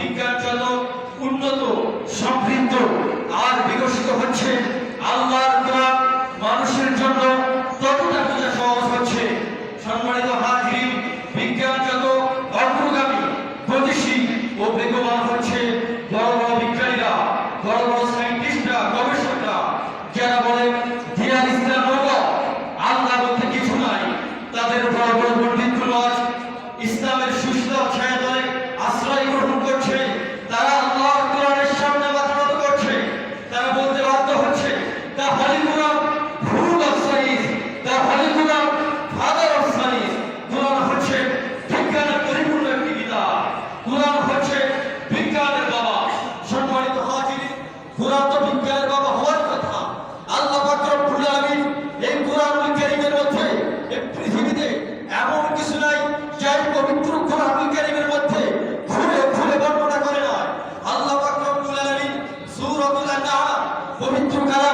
বিজ্ঞান যত উন্নত, সমৃদ্ধ আর বিকশিত হচ্ছে, আল্লাহর কোরআন মানুষের জন্য ততটা বোঝা সহজ হচ্ছে। সম্মানিত হাজিরিন, বিজ্ঞান যত অগ্রগামী, গতিশীল ও বেগবান হচ্ছে, বড় বড় বিজ্ঞানীরা, বড় বড় সায়েন্টিস্টরা, গবেষকরা যারা বলেন দিয়াল ইসলাম আল্লাহ বলতে কিছু নাই, তাদের বড় বড় পণ্ডিতগুলো আজ ইসলামের সুস্থ ছায়াতলে আশ্রয় গ্রহণ করছে। তারা আল্লাহর কোরআনের সামনে মাথা নত করছে। তারা বলতে বাধ্য হচ্ছে, the holy Quran rule of science, the holy Quran father of science. Quran হচ্ছে বিজ্ঞানের পরিপূর্ণ একটি কিতাব। কোরআন হচ্ছে বিজ্ঞানের বাবা। সম্মানিত হাজিরিন, কোরআন তো বিজ্ঞানের বাবা হওয়ার কথা। আল্লাহ পাক রব্বুল আলামিন এই কোরআনুল কারীমের মধ্যে এই পৃথিবীতে এমন কিছু নাই যার পবিত্র কোরআনুল কারীমের মধ্যে খুলে বর্ণনা করে না। আল্লাহ পাক রব্বুল আলামিন সূরাতুল আনআম পবিত্র কালাম